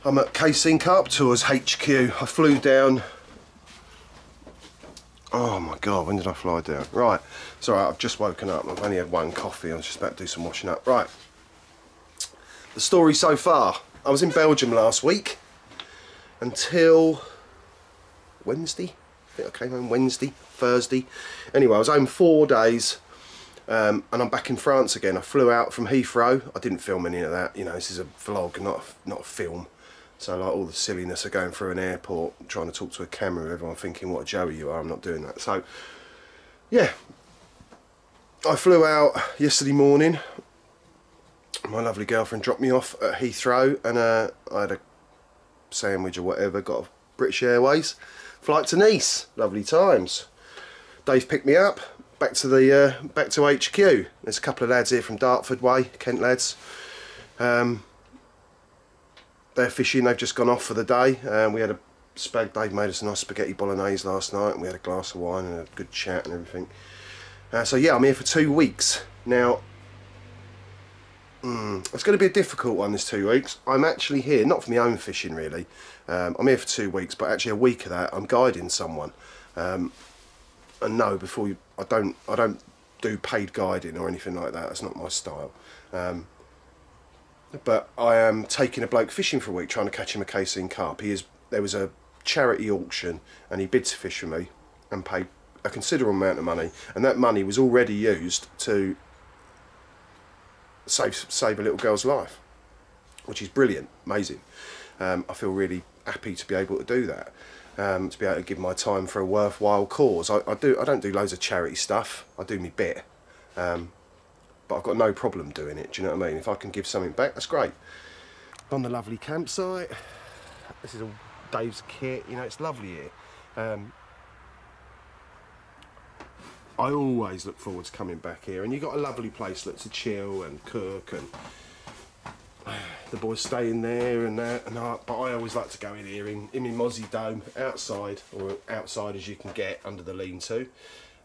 I'm at Carp Tours HQ. I flew down. Oh my god, when did I fly down? Right, sorry, I've just woken up. I've only had one coffee. I was just about to do some washing up. Right, the story so far. I was in Belgium last week until Wednesday. I think I came home Wednesday, Thursday. Anyway, I was home 4 days. And I'm back in France again. I flew out from Heathrow. I didn't film any of that. You know, this is a vlog, not a film. So like all the silliness of going through an airport, trying to talk to a camera, everyone thinking what a Joey you are. I'm not doing that. So yeah, I flew out yesterday morning. My lovely girlfriend dropped me off at Heathrow, and I had a sandwich or whatever. Got a British Airways flight to Nice. Lovely times. Dave picked me up. Back to HQ. There's a couple of lads here from Dartford way, Kent lads. They're fishing. They've just gone off for the day. We had a spag. Dave made us a nice spaghetti bolognese last night, and we had a glass of wine and a good chat and everything. So yeah, I'm here for 2 weeks now. It's going to be a difficult one this 2 weeks. I'm actually here not for my own fishing really. I'm here for 2 weeks, but actually a week of that I'm guiding someone. And no, before you, I don't do paid guiding or anything like that. That's not my style. But I am taking a bloke fishing for a week, trying to catch him a Cassien carp. There was a charity auction, and he bid to fish for me and paid a considerable amount of money, and that money was already used to save a little girl's life, which is brilliant, amazing. I feel really happy to be able to do that. To be able to give my time for a worthwhile cause. I don't do loads of charity stuff. I do my bit, but I've got no problem doing it. Do you know what I mean? If I can give something back, that's great. On the lovely campsite. This is all Dave's kit. You know, it's lovely here. I always look forward to coming back here, and you've got a lovely place to chill and cook, and the boys stay in there and that, but I always like to go in here in my mozzie dome outside, or outside as you can get under the lean-to,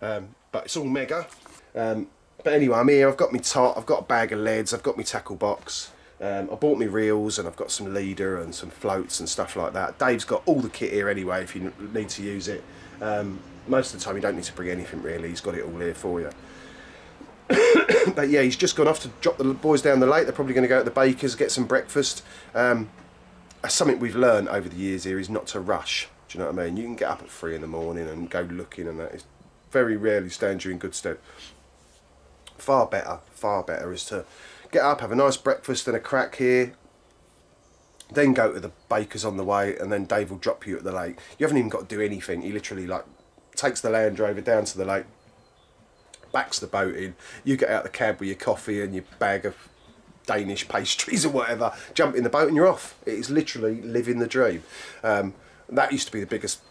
but it's all mega. But anyway, I'm here. I've got my tot, I've got a bag of leads, I've got my tackle box, I bought me reels, and I've got some leader and some floats and stuff like that. Dave's got all the kit here anyway if you need to use it. Most of the time you don't need to bring anything really, he's got it all here for you. But yeah, he's just gone off to drop the boys down the lake. They're probably going to go to the Baker's, get some breakfast. Something we've learned over the years here is not to rush. Do you know what I mean? You can get up at 3 in the morning and go looking, and that is very rarely stands you in good stead. Far better is to get up, have a nice breakfast and a crack here, then go to the Baker's on the way, and then Dave will drop you at the lake. You haven't even got to do anything. He literally like takes the Land Rover down to the lake, backs the boat in, you get out the cab with your coffee and your bag of Danish pastries or whatever, jump in the boat and you're off. It is literally living the dream. That used to be the biggest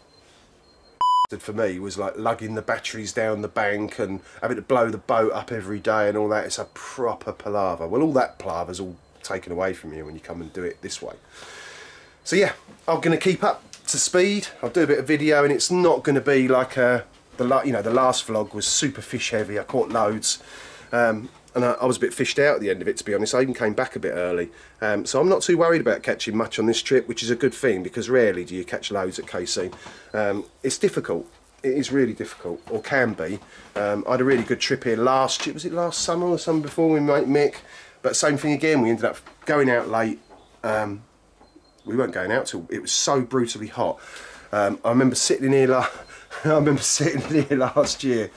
for me, was like lugging the batteries down the bank and having to blow the boat up every day and all that. It's a proper palaver. Well, all that palaver's all taken away from you when you come and do it this way. So yeah, I'm going to keep up to speed. I'll do a bit of video, and it's not going to be like the last vlog was super fish heavy. I caught loads, and I was a bit fished out at the end of it, to be honest. I even came back a bit early, so I'm not too worried about catching much on this trip, which is a good thing, because rarely do you catch loads at Cassien. It's difficult. It is really difficult, or can be. I had a really good trip here last year. Was it last summer or summer before, with mate Mick? But same thing again. We ended up going out late. We weren't going out till it was so brutally hot. I remember sitting in here last year,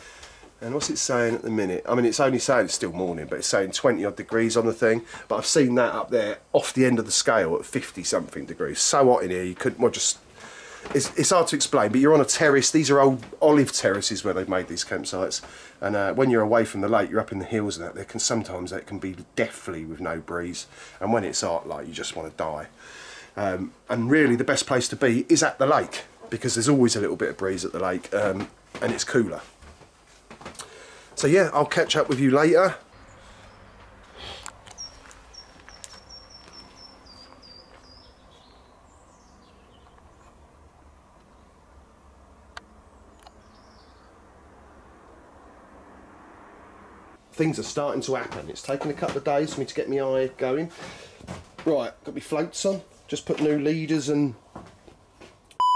and what's it saying at the minute? I mean, it's only saying it's still morning, but it's saying 20 odd degrees on the thing. But I've seen that up there off the end of the scale at 50 something degrees. So hot in here, you couldn't, well, just, it's hard to explain. But you're on a terrace. These are old olive terraces where they've made these campsites. And when you're away from the lake, you're up in the hills and that. Sometimes that can be deathly with no breeze. And when it's hot, like, you just want to die. And really the best place to be is at the lake, because there's always a little bit of breeze at the lake, and it's cooler. So yeah, I'll catch up with you later. Things are starting to happen. It's taken a couple of days for me to get my eye going. Right, got my floats on, just put new leaders and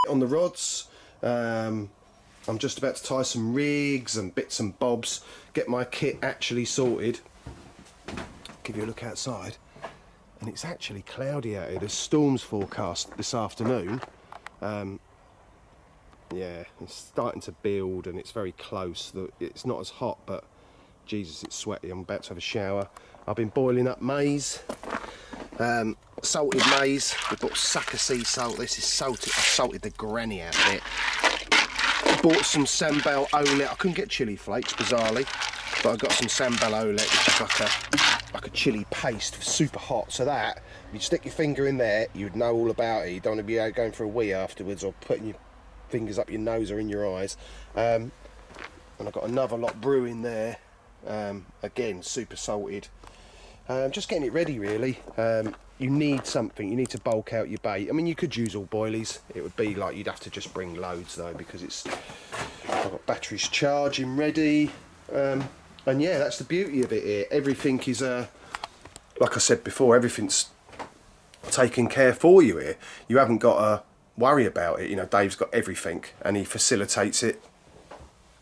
on the rods. I'm just about to tie some rigs and bits and bobs, get my kit actually sorted. Give you a look outside, and it's actually cloudy out here. There's storms forecast this afternoon. Yeah, it's starting to build and it's very close. It's not as hot, but Jesus, it's sweaty. I'm about to have a shower. I've been boiling up maize, salted maize. We bought sucker sea salt. This is salted. I salted the granny out of it. Bought some sambal olet. I couldn't get chili flakes, bizarrely, but I got some sambal olet, which is like a chili paste, super hot. So that, if you stick your finger in there, you'd know all about it. You don't want to be out going for a wee afterwards or putting your fingers up your nose or in your eyes. And I've got another lot brewing there. Again, super salted. Just getting it ready, really. You need something. You need to bulk out your bait. I mean, you could use all boilies. It would be like you'd have to just bring loads though, because I've got batteries charging ready. And yeah, that's the beauty of it here. Everything is, like I said before, everything's taken care for you here. You haven't got to worry about it. You know, Dave's got everything and he facilitates it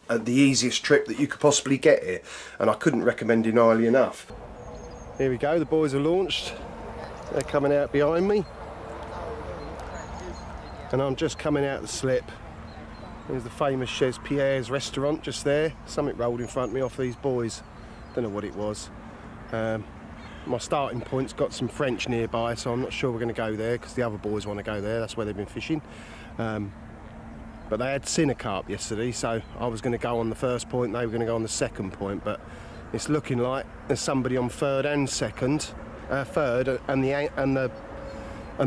at the easiest trip that you could possibly get here, and I couldn't recommend him highly enough. Here we go, the boys are launched. They're coming out behind me and I'm just coming out the slip. There's the famous Chez Pierre's restaurant just there. Something rolled in front of me off these boys. Don't know what it was. My starting point's got some French nearby, so I'm not sure we're going to go there because the other boys want to go there. That's where they've been fishing. But they had Carp yesterday, so I was going to go on the first point, they were going to go on the second point, but it's looking like there's somebody on third and second, third and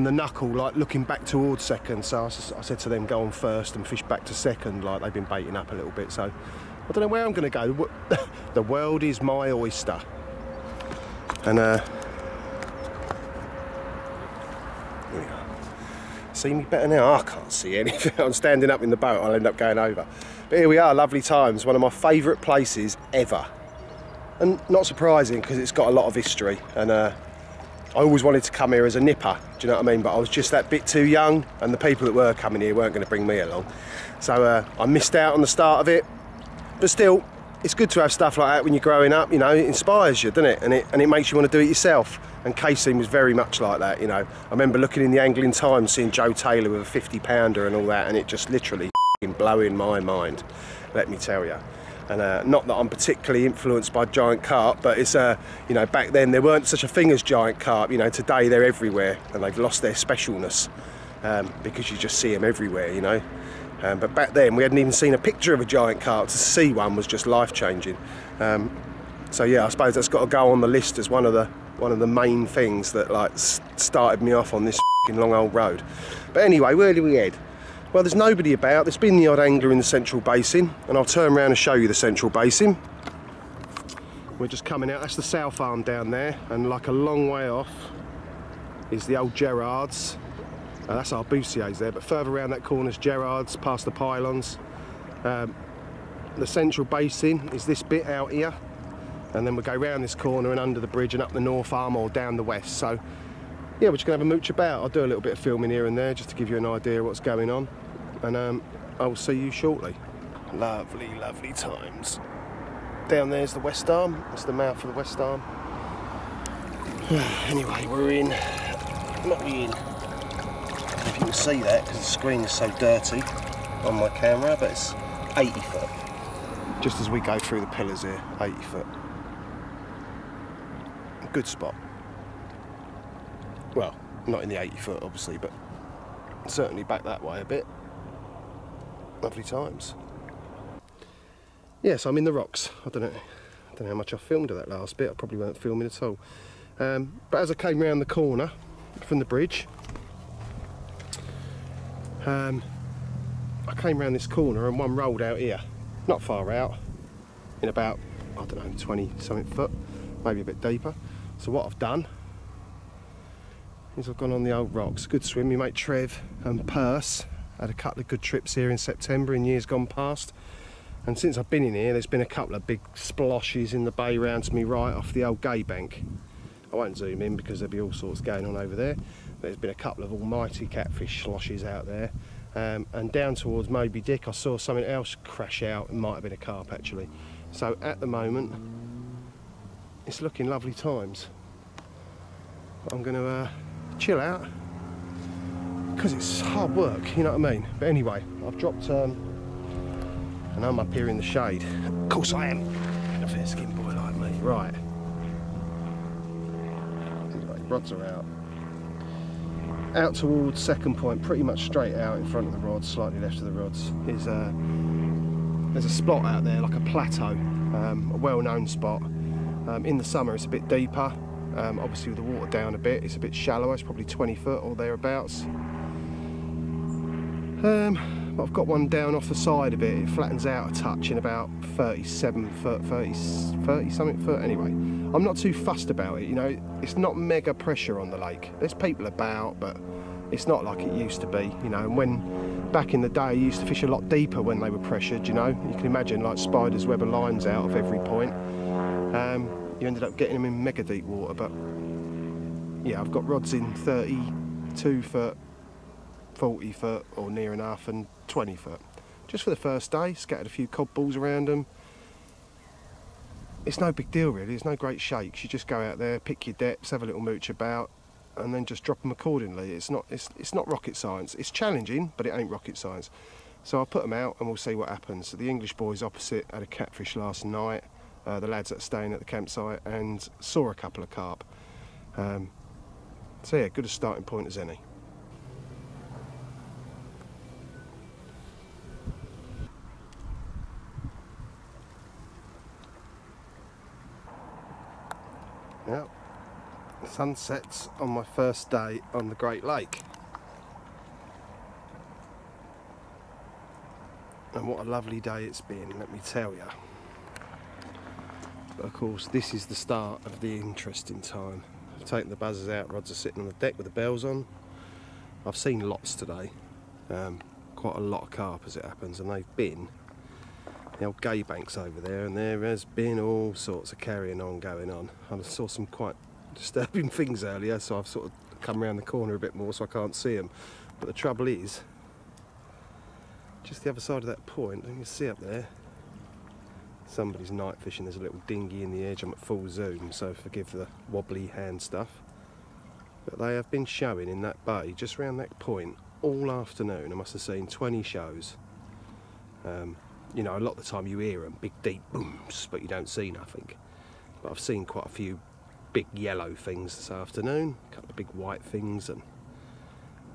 the knuckle like looking back towards second. So I said to them, go on first and fish back to second, like they've been baiting up a little bit. So I don't know where I'm going to go. The world is my oyster. And here we are. See me better now? I can't see anything. I'm standing up in the boat, I'll end up going over. But here we are, lovely times, one of my favourite places ever. And not surprising because it's got a lot of history, and I always wanted to come here as a nipper, do you know what I mean? But I was just that bit too young, and the people that were coming here weren't going to bring me along. So I missed out on the start of it, but still, it's good to have stuff like that when you're growing up, you know. It inspires you, doesn't it? And it makes you want to do it yourself. And Cassien was very much like that, you know. I remember looking in the Angling Times, seeing Joe Taylor with a 50-pounder and all that, and it just literally blowing my mind, let me tell you. And not that I'm particularly influenced by giant carp, but it's, you know, back then there weren't such a thing as giant carp. You know, today they're everywhere, and they've lost their specialness because you just see them everywhere, you know. But back then we hadn't even seen a picture of a giant carp. To see one was just life-changing. So yeah, I suppose that's got to go on the list as one of the main things that like started me off on this long old road. But anyway, where do we head? Well, there's nobody about. There's been the odd angler in the Central Basin, and I'll turn around and show you the Central Basin. We're just coming out. That's the south arm down there, and like a long way off is the old Gerards. That's our Boussier's there, but further around that corner is Gerards, past the pylons. The Central Basin is this bit out here, and then we'll go round this corner and under the bridge and up the north arm or down the west. So yeah, we're just going to have a mooch about. I'll do a little bit of filming here and there just to give you an idea of what's going on, and I will see you shortly. Lovely, lovely times. Down there's the west arm. That's the mouth of the west arm. Anyway, we're in. Not in. If you can see that, because the screen is so dirty on my camera, but it's 80 foot. Just as we go through the pillars here, 80 foot. Good spot. Well, not in the 80 foot obviously, but certainly back that way a bit. Lovely times. Yes, I'm in the rocks. I don't know how much I filmed of that last bit. I probably weren't filming at all. But as I came round the corner from the bridge, I came round this corner and one rolled out here, not far out, in about, I don't know, 20 something foot, maybe a bit deeper. So what I've done is I've gone on the old rocks. Good swim. My mate Trev and Perce had a couple of good trips here in September in years gone past, and since I've been in here there's been a couple of big sploshes in the bay round to me right off the old gay bank. I won't zoom in because there'll be all sorts going on over there, There's been a couple of almighty catfish sloshes out there. And down towards Moby Dick I saw something else crash out. It might have been a carp actually. So at the moment it's looking lovely times. But I'm going to chill out because it's hard work, you know what I mean? But anyway, I've dropped and I'm up here in the shade. Of course I am. A fair skinned boy like me. Right. Anyway, rods are out. Out towards second point, pretty much straight out in front of the rods, slightly left of the rods, is there's a spot out there, like a plateau, a well-known spot. In the summer it's a bit deeper, obviously with the water down a bit, it's a bit shallower, it's probably 20 foot or thereabouts. But I've got one down off the side of it, it flattens out a touch in about 37 foot, 30 something foot. Anyway, I'm not too fussed about it, you know, it's not mega pressure on the lake. There's people about, but it's not like it used to be, you know. And when back in the day, you used to fish a lot deeper when they were pressured, you know. You can imagine like spiders web of lines out of every point. You ended up getting them in mega deep water, but yeah, I've got rods in 32 foot, 40 foot or near enough, and 20 foot. Just for the first day, scattered a few cod balls around them. It's no big deal really, it's no great shakes. You just go out there, pick your depths, have a little mooch about, and then just drop them accordingly. It's not rocket science. It's challenging, but it ain't rocket science. So I'll put them out and we'll see what happens. The English boys opposite had a catfish last night, the lads that are staying at the campsite, and saw a couple of carp. So yeah, good a starting point as any. Now, the sun sets on my first day on the Great Lake. And what a lovely day it's been, let me tell you. But of course, this is the start of the interesting time. I've taken the buzzers out, rods are sitting on the deck with the bells on. I've seen lots today, quite a lot of carp as it happens, and they've been the old gay banks over there, and there has been all sorts of carrying on going on. I saw some quite disturbing things earlier, so I've sort of come around the corner a bit more so I can't see them. But the trouble is, just the other side of that point, you can see up there, somebody's night fishing. There's a little dinghy in the edge. I'm at full zoom, so forgive the wobbly hand stuff. But they have been showing in that bay, just round that point, all afternoon. I must have seen 20 shows. You know, a lot of the time you hear them, big deep booms, but you don't see nothing. But I've seen quite a few big yellow things this afternoon, a couple of big white things, and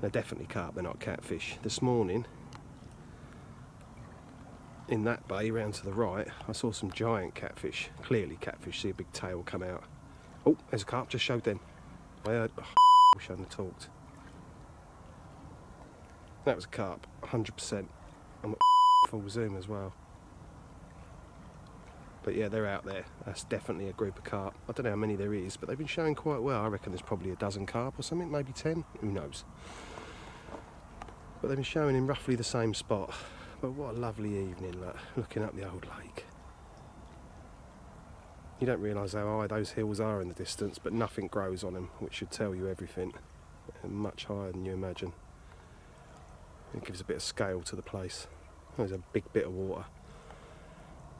they're definitely carp, they're not catfish. This morning, in that bay round to the right, I saw some giant catfish, clearly catfish, see a big tail come out. Oh, there's a carp, just showed then. I heard, oh, wish I hadn't talked. That was a carp, 100%. I'm at full zoom as well. But yeah, they're out there. That's definitely a group of carp. I don't know how many there is, but they've been showing quite well. I reckon there's probably a dozen carp or something, maybe 10, who knows. But they've been showing in roughly the same spot. But what a lovely evening, look, looking up the old lake. You don't realise how high those hills are in the distance, but nothing grows on them, which should tell you everything. They're much higher than you imagine. It gives a bit of scale to the place. There's a big bit of water.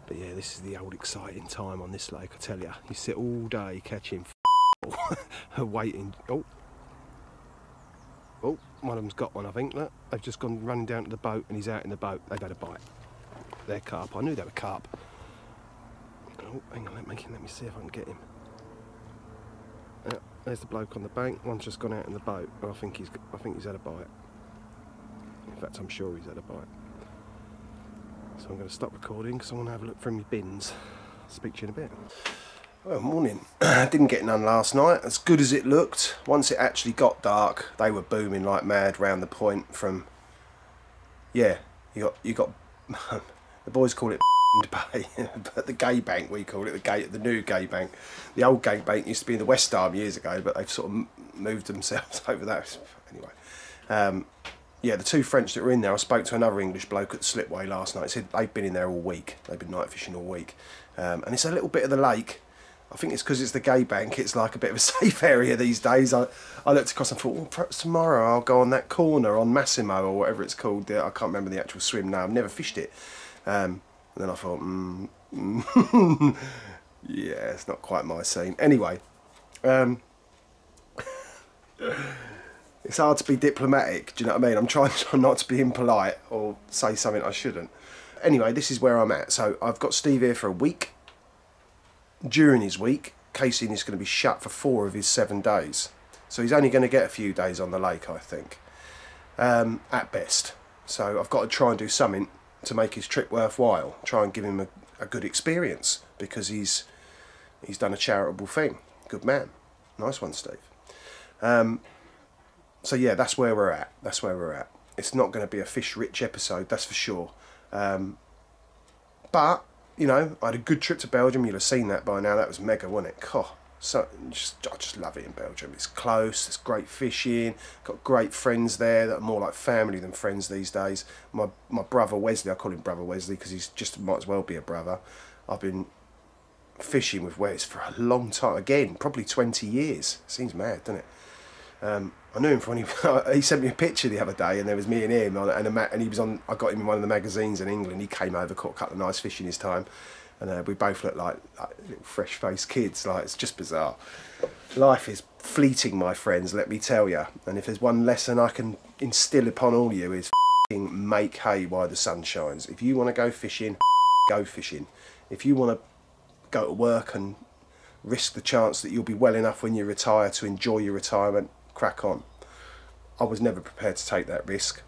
But yeah, this is the old exciting time on this lake, I tell you. You sit all day catching waiting. Oh, one of them's got one, I think. Look, they've just gone running down to the boat, and he's out in the boat. They've had a bite. They're carp. I knew they were carp. Oh, hang on, let me see if I can get him. There's the bloke on the bank. One's just gone out in the boat. I think he's had a bite. In fact, I'm sure he's had a bite. So I'm going to stop recording because I want to have a look through my bins. I'll speak to you in a bit. Well, morning. Didn't get none last night, as good as it looked. Once it actually got dark, they were booming like mad round the point from, yeah, you got the boys call it Bay, but the gay bank, we call it the new gay bank. The old gay bank used to be in the West Arm years ago, but they've sort of moved themselves over that. Anyway, yeah, the two French that were in there, I spoke to another English bloke at the slipway last night. He said they've been in there all week. They've been night fishing all week. And it's a little bit of the lake. I think it's because it's the gay bank, it's like a bit of a safe area these days. I looked across and thought, well, perhaps tomorrow I'll go on that corner on Massimo or whatever it's called. I can't remember the actual swim now, I've never fished it. And then I thought, yeah, it's not quite my scene. Anyway, it's hard to be diplomatic, do you know what I mean? I'm trying not to be impolite or say something I shouldn't. Anyway, this is where I'm at. So I've got Steve here for a week. During his week, Casey is going to be shut for 4 of his 7 days. So he's only going to get a few days on the lake, I think, at best. So I've got to try and do something to make his trip worthwhile. Try and give him a good experience, because he's done a charitable thing. Good man. Nice one, Steve. So yeah, that's where we're at. That's where we're at. It's not going to be a fish-rich episode, that's for sure. But you know, I had a good trip to Belgium. You'll have seen that by now. That was mega, wasn't it? Oh, so I just love it in Belgium. It's close. It's great fishing. Got great friends there that are more like family than friends these days. My brother Wesley, I call him Brother Wesley because he's just might as well be a brother. I've been fishing with Wes for a long time. Again, probably 20 years. Seems mad, doesn't it? I knew him from when he sent me a picture the other day, and there was me and him and he was on. I got him in one of the magazines in England. He came over, caught a couple of nice fish in his time, and we both looked like little fresh-faced kids. Like, it's just bizarre. Life is fleeting, my friends. Let me tell you. And if there's one lesson I can instill upon all you is make hay while the sun shines. If you want to go fishing, go fishing. If you want to go to work and risk the chance that you'll be well enough when you retire to enjoy your retirement, crack on. I was never prepared to take that risk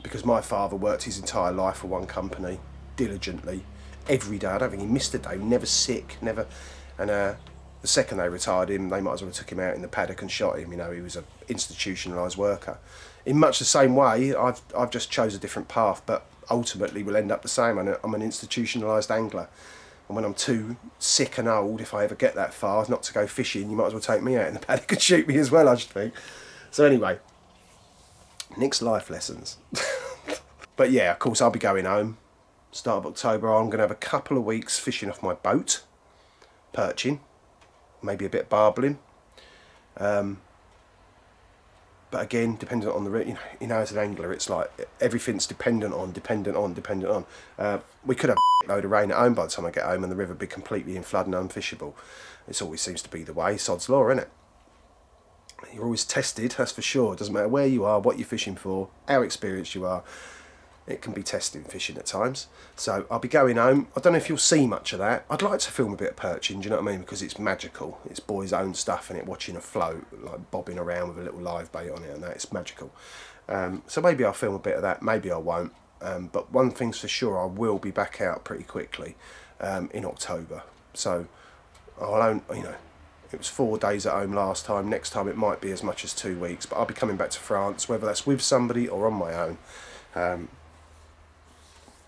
because my father worked his entire life for one company, diligently, every day. I don't think he missed a day, never sick, never. And the second they retired him, they might as well have took him out in the paddock and shot him. You know, he was an institutionalised worker. In much the same way, I've just chose a different path, but ultimately we'll end up the same. I'm an institutionalised angler. And when I'm too sick and old, if I ever get that far, not to go fishing, you might as well take me out in the paddock and shoot me as well, I should think. So anyway, Nick's life lessons. But yeah, of course, I'll be going home. Start of October, I'm going to have a couple of weeks fishing off my boat, perching, maybe a bit of barbling. But again, dependent on the, you know, as an angler, it's like everything's dependent on. We could have a load of rain at home by the time I get home and the river be completely in flood and unfishable. It always seems to be the way. Sod's law, isn't it? You're always tested, that's for sure. It doesn't matter where you are, what you're fishing for, how experienced you are. It can be tested in fishing at times. So I'll be going home. I don't know if you'll see much of that. I'd like to film a bit of perching, do you know what I mean? Because it's magical. It's boys' own stuff, and it watching a float, like bobbing around with a little live bait on it and that. It's magical. So maybe I'll film a bit of that. Maybe I won't. But one thing's for sure, I will be back out pretty quickly in October. So I'll own, you know, it was 4 days at home last time. Next time it might be as much as 2 weeks. But I'll be coming back to France, whether that's with somebody or on my own.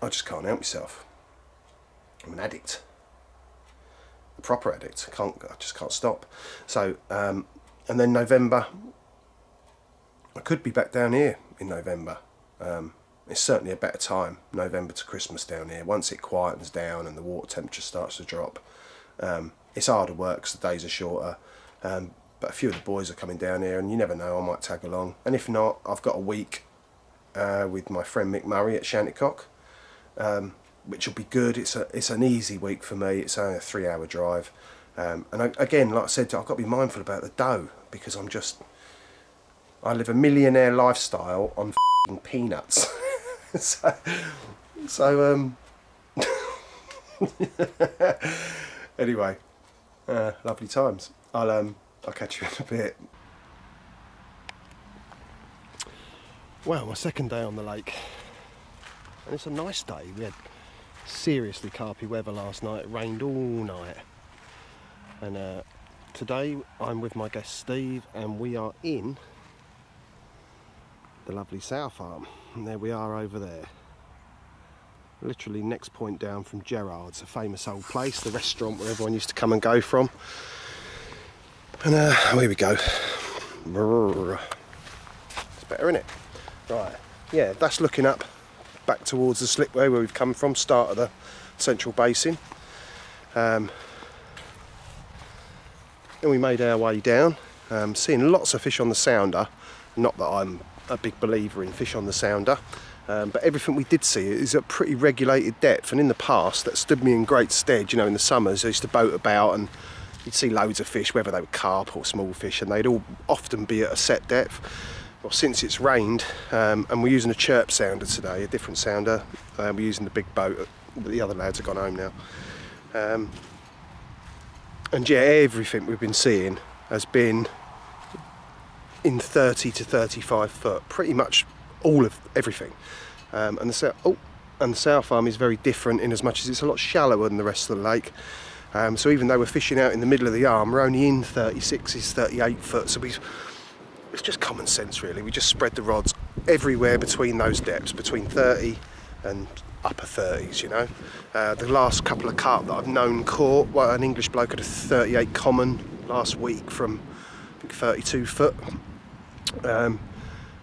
I just can't help myself. I'm an addict, a proper addict. I just can't stop. So, and then November, I could be back down here in November. It's certainly a better time, November to Christmas down here. Once it quietens down and the water temperature starts to drop, it's harder work because the days are shorter. But a few of the boys are coming down here, and you never know, I might tag along. And if not, I've got a week with my friend Mick Murray at Shantycock. Which will be good. It's an easy week for me. It's only a 3-hour drive, and again, like I said, I've got to be mindful about the dough because I live a millionaire lifestyle on peanuts. so anyway, lovely times. I'll catch you in a bit. Well, my second day on the lake. And it's a nice day. We had seriously carpy weather last night. It rained all night. And today I'm with my guest Steve, and we are in the lovely South Arm. And there we are over there. Literally next point down from Gerard's, a famous old place, the restaurant where everyone used to come and go from. And here we go. It's better, isn't it? Right. Yeah, that's looking up. Back towards the slipway where we've come from, start of the central basin. Then we made our way down, seeing lots of fish on the sounder. Not that I'm a big believer in fish on the sounder, but everything we did see is at pretty regulated depth, and in the past that stood me in great stead. You know, in the summers I used to boat about and you'd see loads of fish, whether they were carp or small fish, and they'd all often be at a set depth. Well, since it's rained, and we're using a chirp sounder today, a different sounder, we're using the big boat, the other lads have gone home now. And yeah, everything we've been seeing has been in 30 to 35 foot, pretty much all of everything. And the south arm is very different in as much as it's a lot shallower than the rest of the lake. So even though we're fishing out in the middle of the arm, we're only in 36s, 38 foot. So it's just common sense really. We just spread the rods everywhere between those depths, between 30 and upper 30s, you know. The last couple of carp that I've known caught, well, an English bloke had a 38 common last week from I think 32 foot. And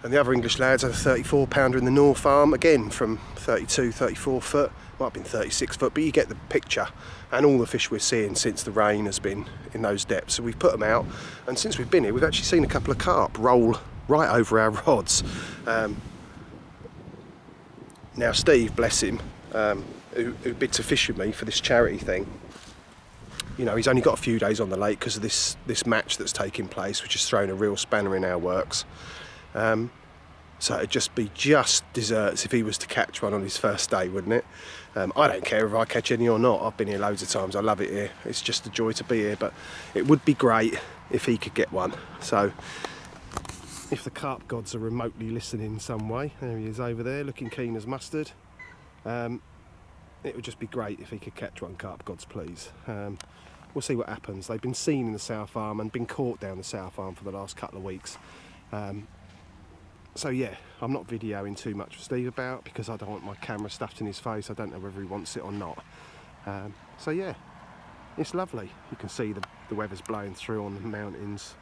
the other English lads had a 34 pounder in the North Arm, again from 32, 34 foot, might have been 36 foot, but you get the picture. And all the fish we're seeing since the rain has been in those depths. So we've put them out, and since we've been here, we've actually seen a couple of carp roll right over our rods. Now Steve, bless him, who bid to fish with me for this charity thing, you know, he's only got a few days on the lake because of this match that's taking place, which has thrown a real spanner in our works. So it'd just be desserts if he was to catch one on his first day, wouldn't it? I don't care if I catch any or not. I've been here loads of times. I love it here. It's just a joy to be here, but it would be great if he could get one. So if the carp gods are remotely listening in some way, there he is over there looking keen as mustard. It would just be great if he could catch one, carp gods, please. We'll see what happens. They've been seen in the South Arm and been caught down the South Arm for the last couple of weeks. So yeah, I'm not videoing too much for Steve about because I don't want my camera stuffed in his face. I don't know whether he wants it or not. So yeah, it's lovely. You can see the weather's blowing through on the mountains.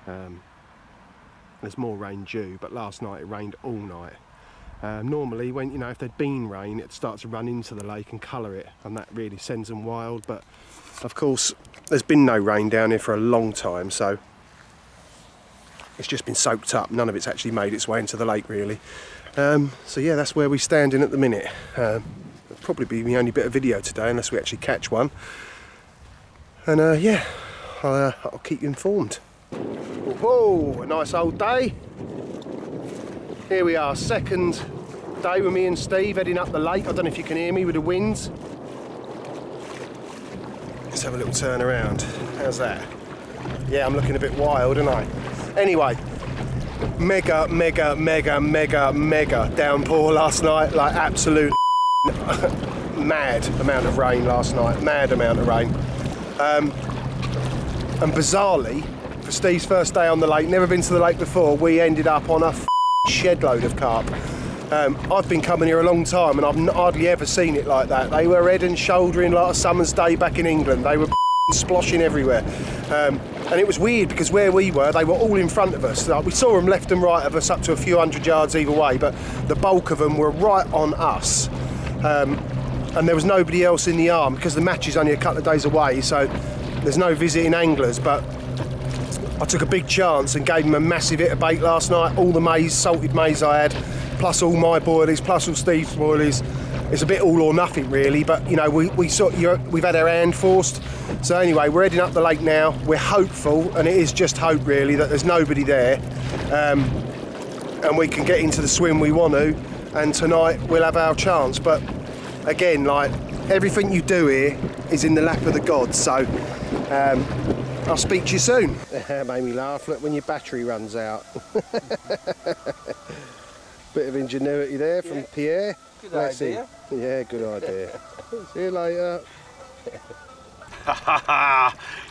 There's more rain due, but last night it rained all night. Normally, when, you know, if there'd been rain, it'd start to run into the lake and colour it, and that really sends them wild. But of course, there's been no rain down here for a long time, so it's just been soaked up. None of it's actually made its way into the lake, really. So yeah, that's where we're standing at the minute. It'll probably be the only bit of video today, unless we actually catch one. And yeah, I'll keep you informed. Whoa, a nice old day. Here we are, second day with me and Steve heading up the lake. I don't know if you can hear me with the winds. Let's have a little turn around. How's that? Yeah, I'm looking a bit wild, aren't I? Anyway, mega downpour last night, like absolute mad amount of rain last night, mad amount of rain. And bizarrely, for Steve's first day on the lake, never been to the lake before, we ended up on a shed load of carp. I've been coming here a long time and I've hardly ever seen it like that. They were head and shouldering like a summer's day back in England. They were sploshing everywhere. And it was weird because where we were, they were all in front of us. Like, we saw them left and right of us up to a few hundred yards either way, but the bulk of them were right on us. And there was nobody else in the arm because the match is only a couple of days away, so there's no visiting anglers. But I took a big chance and gave him a massive hit of bait last night. All the maize, salted maize I had, plus all my boilies, plus all Steve's boilies. It's a bit all or nothing really, but you know, we've had our hand forced. So anyway, we're heading up the lake now. We're hopeful, and it is just hope really, that there's nobody there, and we can get into the swim we want to, and tonight we'll have our chance. But again, like, everything you do here is in the lap of the gods, so I'll speak to you soon. Made me laugh, look, when your battery runs out. Bit of ingenuity there from Pierre. Good idea. Yeah, good idea. See you later.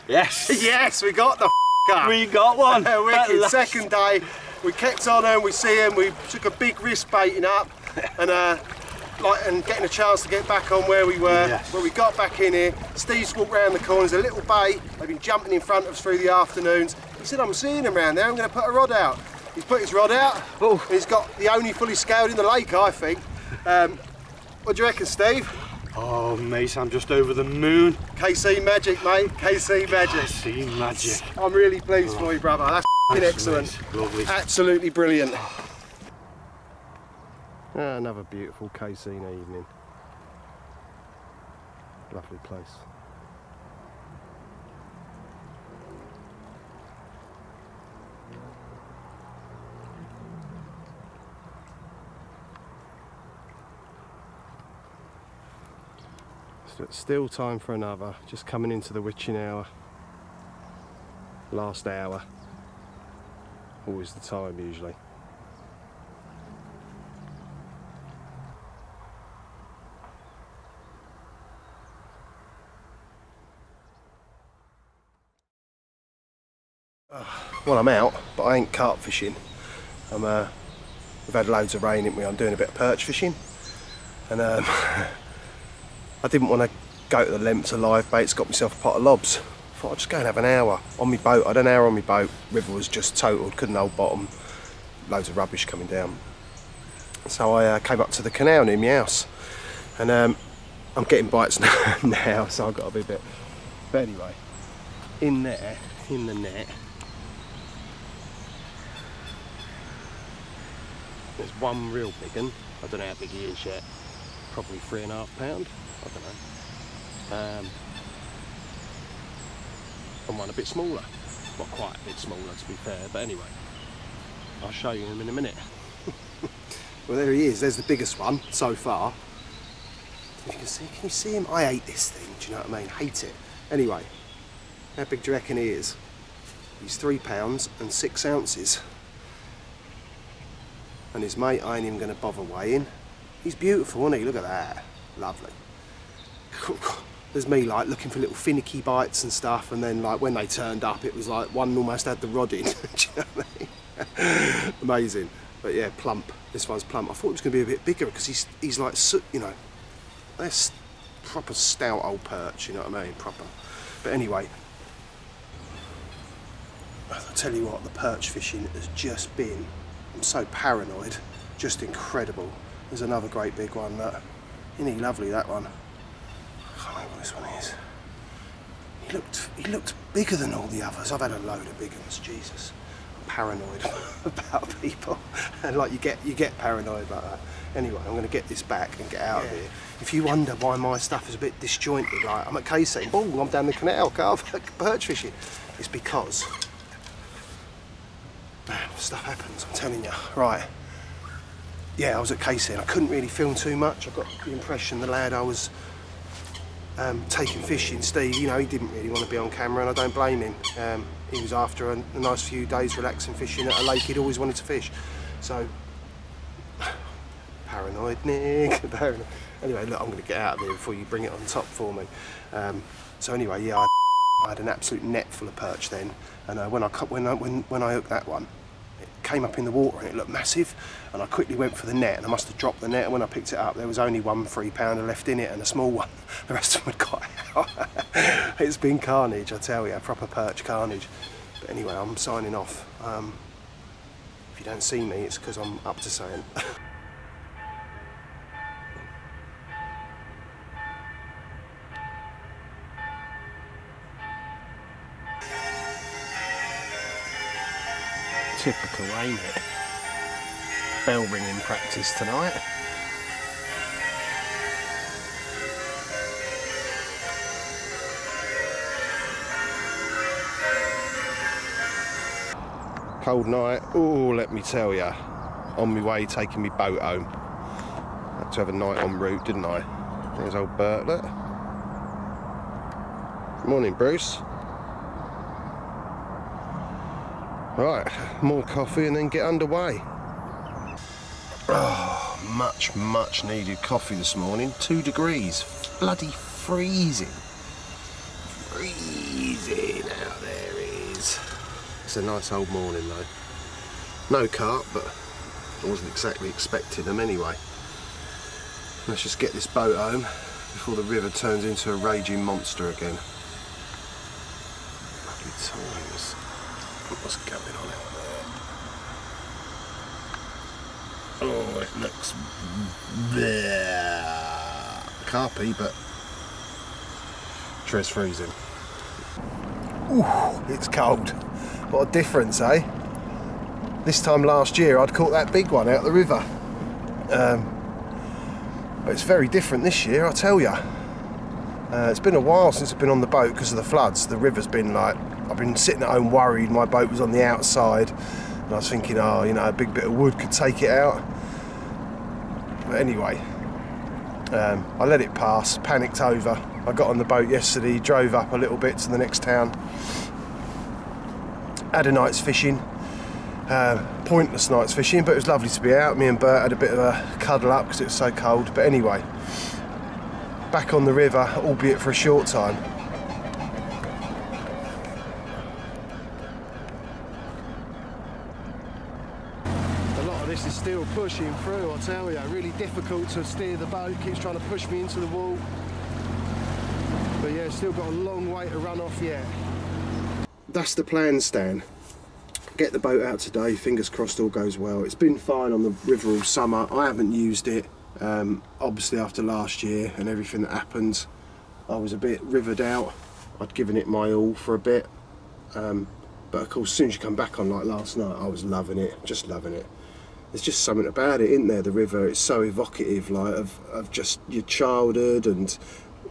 Yes. Yes, we got the up. We got one. Wicked. Second day, we kept on and we see him. We took a big risk baiting up and getting a chance to get back on where we were. Yes. When we got back in here, Steve's walked round the corner. There's a little bay. They've been jumping in front of us through the afternoons. He said, I'm seeing him around there. I'm going to put a rod out. He's put his rod out. Oh. He's got the only fully scaled in the lake, I think. What do you reckon, Steve? Oh, mate, I'm just over the moon. KC magic, mate. KC magic. See magic. I'm really pleased for you, brother. That's excellent. Mate. Lovely. Absolutely brilliant. Another beautiful KC evening. Lovely place. So it's still time for another, just coming into the witching hour. Last hour. Always the time usually. Well, I'm out, but I ain't carp fishing. We've had loads of rain, haven't we? I'm doing a bit of perch fishing, and I didn't want to go to the lengths of live baits. Got myself a pot of lobs. Thought I'd just go and have an hour on my boat. I had an hour on my boat. River was just totaled, couldn't hold bottom. Loads of rubbish coming down. So I came up to the canal near my house, and I'm getting bites now, so I've got to be a bit. But anyway, in there, in the net. There's one real big one. I don't know how big he is yet. Probably 3.5 pound. I don't know. And one a bit smaller. Not quite a bit smaller, to be fair. But anyway, I'll show you him in a minute. Well, there he is. There's the biggest one so far. If you can you see him? I hate this thing. Do you know what I mean? Hate it. Anyway, how big do you reckon he is? He's 3 pounds and 6 ounces. And his mate, I ain't even going to bother weighing. He's beautiful, isn't he? Look at that. Lovely. There's me like looking for little finicky bites and stuff, and then like when they turned up it was like one almost had the rod in. Do you know what I mean? Amazing. But yeah, plump. This one's plump. I thought it was going to be a bit bigger because he's like, you know, that's proper stout old perch, you know what I mean? Proper. But anyway, I'll tell you what, the perch fishing has just been, I'm so paranoid, just incredible. There's another great big one. Isn't he lovely, that one? I can't remember what this one is. He looked bigger than all the others. I've had a load of big ones, Jesus. I'm paranoid about people. And like you get paranoid like that. Anyway, I'm going to get this back and get out of here. If you wonder why my stuff is a bit disjointed, like I'm at KC, oh, I'm down the canal, Carp, perch fishing, it's because man, stuff happens, I'm telling you. Right. Yeah, I was at KC and I couldn't really film too much. I got the impression the lad I was taking fishing, Steve, you know, he didn't really want to be on camera, and I don't blame him. He was after a nice few days relaxing fishing at a lake he'd always wanted to fish. So, paranoid, Nick, paranoid. Anyway, look, I'm going to get out of here before you bring it on top for me. So anyway, yeah, I had an absolute net full of perch then, and when I hooked that one, it came up in the water and it looked massive, and I quickly went for the net, and I must have dropped the net, and when I picked it up there was only one 3-pounder left in it and a small one. The rest of them had got out. It's been carnage, I tell you, proper perch carnage. But anyway, I'm signing off. If you don't see me, it's because I'm up to something. Typical, ain't it? Bell ringing practice tonight. Cold night. Oh, let me tell ya. On my way taking my boat home. Had to have a night en route, didn't I? There's old Bert, look. Morning, Bruce. Right, more coffee and then get underway. Oh, much needed coffee this morning. 2 degrees, bloody freezing. Freezing out there it is. It's a nice old morning though. No carp, but I wasn't exactly expecting them anyway. Let's just get this boat home before the river turns into a raging monster again. Bloody times. What's going on out there? Oh, it looks... carpy, but Tre's freezing. Ooh, it's cold. What a difference, eh? This time last year I'd caught that big one out the river. But it's very different this year, I tell you. It's been a while since I've been on the boat because of the floods. The river's been like, I've been sitting at home worried. My boat was on the outside and I was thinking, oh, you know, a big bit of wood could take it out. But anyway, I let it pass, panicked over. I got on the boat yesterday, drove up a little bit to the next town, had a night's fishing. Pointless night's fishing, but it was lovely to be out. Me and Bert had a bit of a cuddle up because it was so cold. But anyway, back on the river, albeit for a short time. A lot of this is still pushing through, I tell you. Really difficult to steer the boat, keeps trying to push me into the wall. But yeah, still got a long way to run off yet. That's the plan, Stan. Get the boat out today, fingers crossed all goes well. It's been fine on the river all summer. I haven't used it, obviously after last year and everything that happened. I was a bit rivered out. I'd given it my all for a bit. But of course, as soon as you come back on like last night, I was loving it, just loving it. There's just something about it, isn't there, the river? It's so evocative, like, of just your childhood and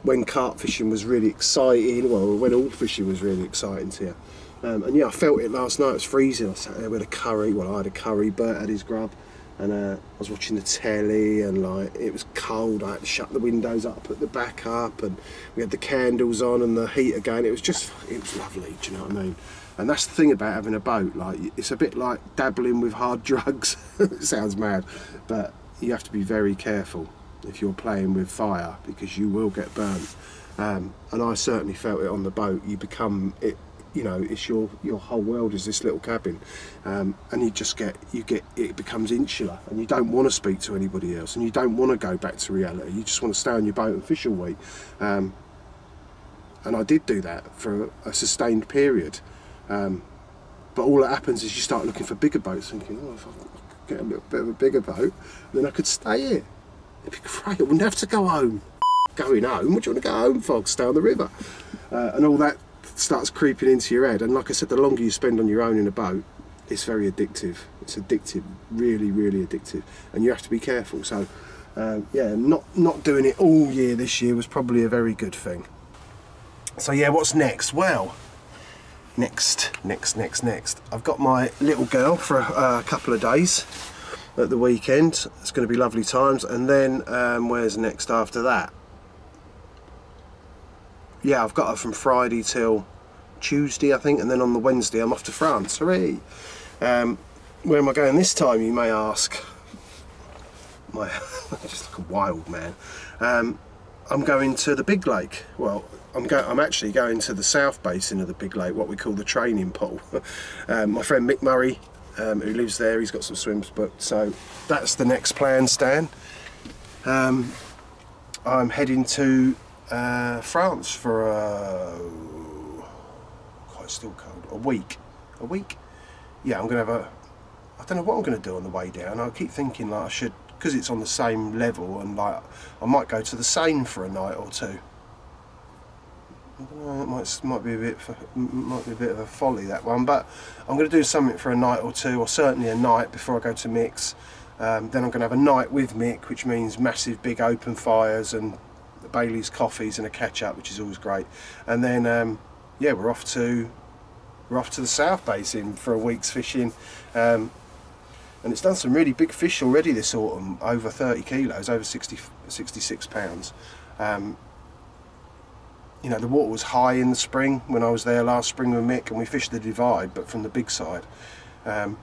when carp fishing was really exciting, well, when all fishing was really exciting to you. And yeah, I felt it last night. It was freezing. I sat there with a curry. Well, I had a curry. Bert had his grub, and I was watching the telly. And like, it was cold. I had to shut the windows up, put the back up, and we had the candles on and the heater going. It was lovely. Do you know what I mean? And that's the thing about having a boat. Like, it's a bit like dabbling with hard drugs. It sounds mad, but you have to be very careful if you're playing with fire because you will get burned. And I certainly felt it on the boat. You become it. You know, it's your whole world is this little cabin, and it becomes insular, and you don't want to speak to anybody else, and you don't want to go back to reality. You just want to stay on your boat and fish all week. And I did do that for a sustained period. But all that happens is you start looking for bigger boats, thinking, oh, if I could get a little bit of a bigger boat, then I could stay here. It'd be great. I wouldn't have to go home. Going home? What do you want to go home for? Stay on the river, and all that starts creeping into your head. And like I said, the longer you spend on your own in a boat, it's very addictive. It's addictive, really, really addictive, and you have to be careful. So yeah, not doing it all year this year was probably a very good thing. So yeah, what's next? Well, next, I've got my little girl for a couple of days at the weekend. It's going to be lovely times. And then where's next after that? Yeah, I've got her from Friday till Tuesday, I think, and then on the Wednesday I'm off to France. Hooray! Where am I going this time, you may ask? Just like a wild man. I'm going to the big lake. Well, I'm actually going to the south basin of the big lake, what we call the training pool. My friend Mick Murray, who lives there, he's got some swims booked, so that's the next plan, Stan. I'm heading to France for quite still cold, a week. Yeah, I'm gonna have I don't know what I'm gonna do on the way down. I keep thinking like I should, because it's on the same level, and like I might go to the Seine for a night or two. I don't know, it might be a bit of a folly, that one, but I'm going to do something for a night or two, or certainly a night before I go to Mick's. Then I'm going to have a night with Mick, which means massive big open fires and Bailey's coffees and a catch up, which is always great. And then yeah, we're off to the South Basin for a week's fishing. And it's done some really big fish already this autumn, over 30 kilos, over 66 pounds. You know, the water was high in the spring when I was there last spring with Mick, and we fished the divide, but from the big side. And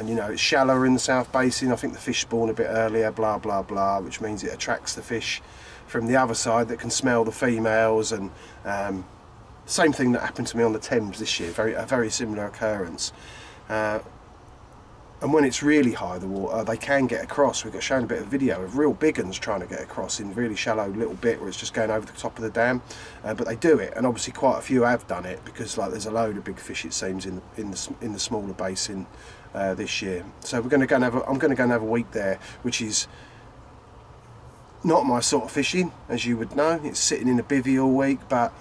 you know, it's shallower in the South Basin. I think the fish spawn a bit earlier, blah blah blah, which means it attracts the fish from the other side that can smell the females. And same thing that happened to me on the Thames this year, a very similar occurrence. And when it's really high, the water, they can get across. We've got shown a bit of video of real big uns trying to get across in really shallow little bit where it's just going over the top of the dam. But they do it, and obviously quite a few have done it, because like there's a load of big fish, it seems, in the smaller basin this year. So we're going to go and have I'm going to go and have a week there, which is Not my sort of fishing, as you would know. It's sitting in a bivvy all week, but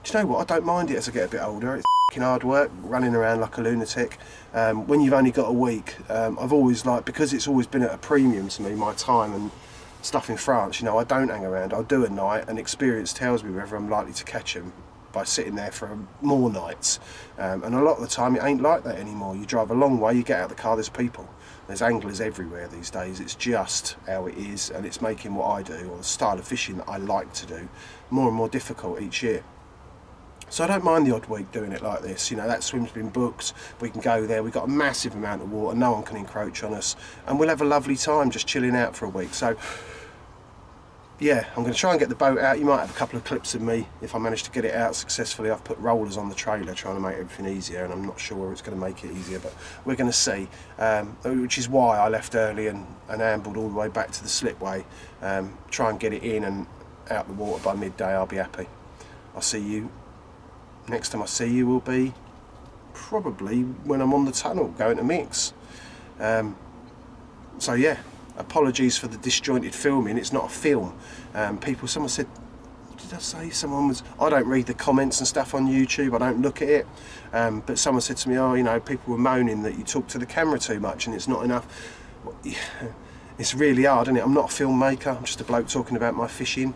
do you know what? I don't mind it as I get a bit older. It's f***ing hard work, running around like a lunatic. When you've only got a week, I've always because it's always been at a premium to me, my time and stuff in France, you know, I don't hang around. I'll do a night, and experience tells me whether I'm likely to catch them by sitting there for more nights. And a lot of the time it ain't like that anymore. You drive a long way, you get out of the car, there's people. There's anglers everywhere these days. It's just how it is, and it's making what I do, or the style of fishing that I like to do, more and more difficult each year. So I don't mind the odd week doing it like this. You know, that swim's been booked, we can go there, we've got a massive amount of water, no one can encroach on us, and we'll have a lovely time just chilling out for a week. So yeah, I'm going to try and get the boat out. You might have a couple of clips of me if I manage to get it out successfully. I've put rollers on the trailer trying to make everything easier, and I'm not sure whether it's going to make it easier, but we're going to see. Which is why I left early and ambled all the way back to the slipway. Try and get it in and out the water by midday. I'll be happy. I'll see you. Next time I see you will be probably when I'm on the tunnel going to Mick's. So yeah. Apologies for the disjointed filming. It's not a film. Someone said, did I say someone was? I don't read the comments and stuff on YouTube. I don't look at it. But someone said to me, oh, you know, people were moaning that you talk to the camera too much and it's not enough. Well, yeah, it's really hard, isn't it? I'm not a filmmaker. I'm just a bloke talking about my fishing,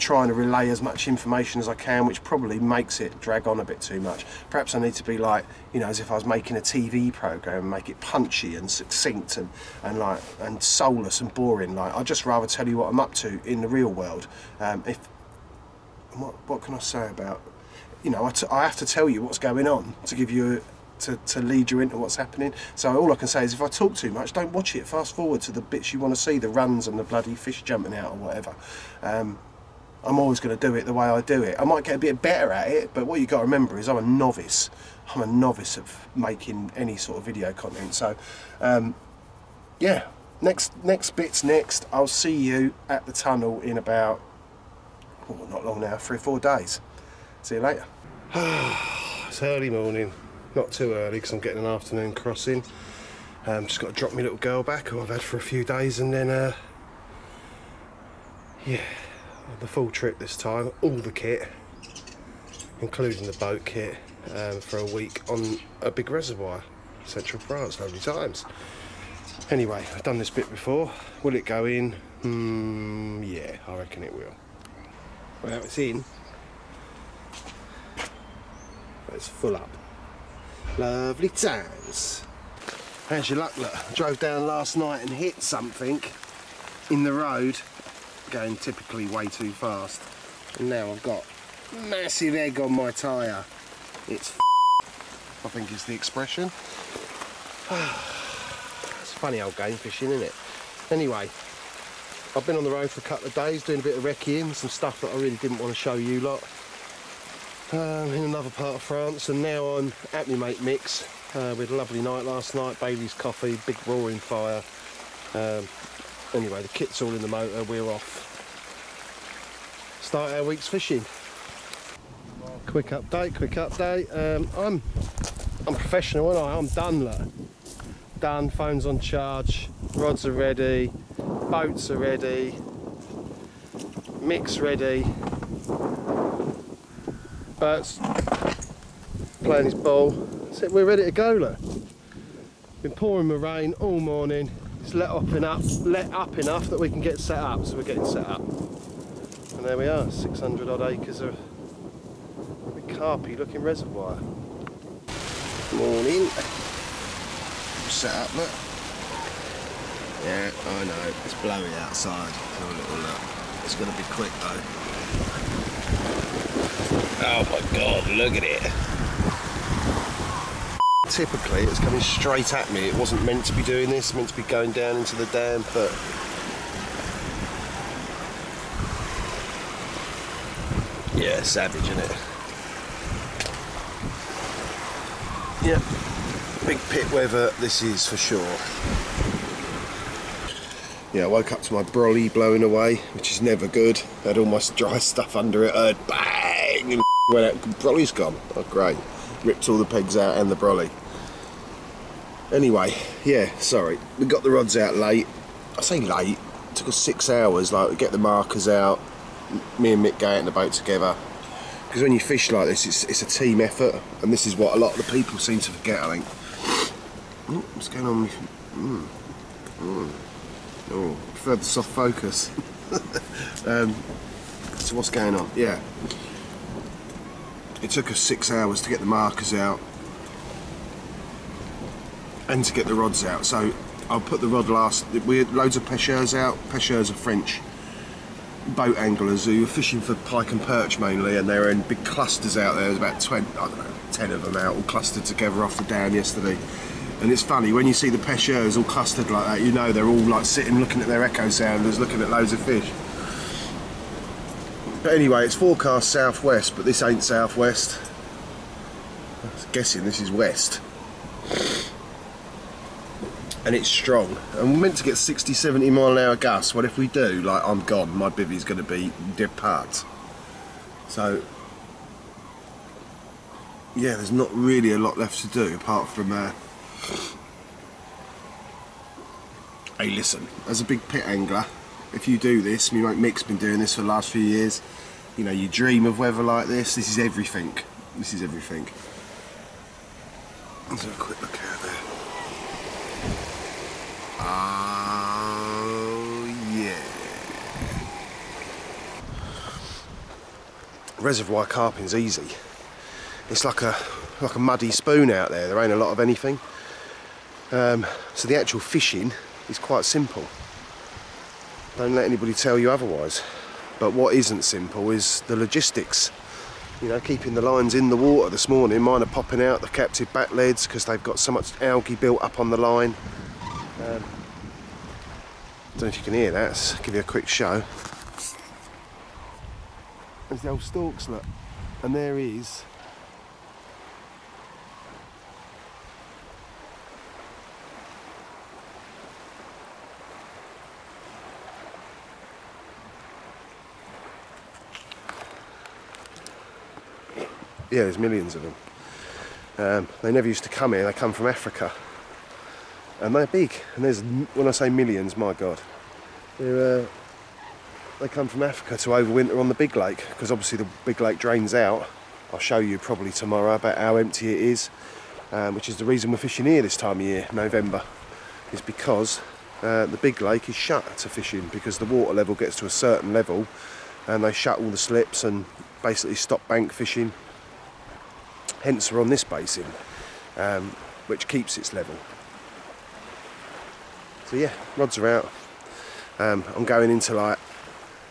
trying to relay as much information as I can, which probably makes it drag on a bit too much. Perhaps I need to be like, you know, as if I was making a TV program, and make it punchy and succinct and soulless and boring. Like, I'd just rather tell you what I'm up to in the real world. What can I say about, you know, I have to tell you what's going on to give you to lead you into what's happening. So all I can say is if I talk too much, don't watch it. Fast forward to the bits you want to see, the runs and the bloody fish jumping out or whatever. I'm always going to do it the way I do it. I might get a bit better at it, but what you got to remember is I'm a novice. I'm a novice of making any sort of video content. So yeah, next bit's next. I'll see you at the tunnel in about, oh, not long now, 3 or 4 days. See you later. It's early morning. Not too early because I'm getting an afternoon crossing. Just got to drop my little girl back, who I've had for a few days, and then yeah, the full trip this time, all the kit, including the boat kit, for a week on a big reservoir, Central France. Lovely times. Anyway, I've done this bit before. Will it go in? Yeah, I reckon it will. Well, it's in. It's full up. Lovely times. How's your luck? Look, I drove down last night and hit something in the road, going typically way too fast, and now I've got massive egg on my tyre. It's I think is the expression. It's a funny old game fishing, isn't it? Anyway, I've been on the road for a couple of days doing a bit of recceing, some stuff that I really didn't want to show you lot. In another part of France, and now I'm at my mate Mick's. We had a lovely night last night, Bailey's coffee, big roaring fire. Anyway, the kit's all in the motor, we're off. Start our week's fishing. Quick update. I'm professional, aren't I? I'm done, look. Done, phone's on charge, rods are ready, boats are ready, Mick's ready. Bert's playing his ball. So we're ready to go, look. Been pouring the rain all morning. It's let up enough that we can get set up, so we're getting set up. And there we are, 600 odd acres of a big carpy looking reservoir. Morning. Set up, look. Yeah, I know, it's blowing outside. It's going to be quick though. Oh my god, look at it. Typically it's coming straight at me. It wasn't meant to be doing this, meant to be going down into the dam, but yeah, savage, isn't it? Yeah, big pit weather this is for sure. Yeah, I woke up to my brolly blowing away, which is never good. Had all my dry stuff under it, heard bang, and went out. Brolly's gone. Oh, great. Ripped all the pegs out and the brolly. Anyway, yeah, sorry. We got the rods out late. I say late. took us 6 hours, like, we get the markers out, me and Mick go out in the boat together. Because when you fish like this, it's a team effort, and this is what a lot of the people seem to forget, I think. Ooh, what's going on with... Oh, prefer the soft focus. So what's going on? Yeah. It took us 6 hours to get the markers out and to get the rods out. So I'll put the rod last. We had loads of pêcheurs out. Pêcheurs are French boat anglers who are fishing for pike and perch mainly, and they're in big clusters out there. There's about 20, I don't know, 10 of them out, all clustered together off the dam yesterday. And it's funny, when you see the pêcheurs all clustered like that, you know they're all like sitting looking at their echo sounders, looking at loads of fish. But anyway, it's forecast southwest, but this ain't southwest. I'm guessing this is west. And it's strong. And we're meant to get 60, 70 mile an hour gusts. Well, if we do, like, I'm gone. My bivvy's going to be depart. So, yeah, there's not really a lot left to do apart from... Hey, listen, as a big pit angler, if you do this, me mate Mick's been doing this for the last few years, you know, you dream of weather like this. This is everything. This is everything. Let's have a quick look out there. Oh, yeah. Reservoir carping's easy. It's like a muddy spoon out there. There ain't a lot of anything. So the actual fishing is quite simple. Don't let anybody tell you otherwise. But what isn't simple is the logistics. You know, keeping the lines in the water this morning. Mine are popping out the captive back leads because they've got so much algae built up on the line. Don't know if you can hear that. Let's give you a quick show. There's the old stalks, look. And there is... yeah, there's millions of them. They never used to come here, they come from Africa. And they're big. And there's, when I say millions, my God. They come from Africa to overwinter on the big lake, because obviously the big lake drains out. I'll show you probably tomorrow about how empty it is, which is the reason we're fishing here this time of year, November, is because the big lake is shut to fishing, because the water level gets to a certain level and they shut all the slips and basically stop bank fishing. Hence we're on this basin, which keeps its level. So yeah, rods are out. I'm going into, like,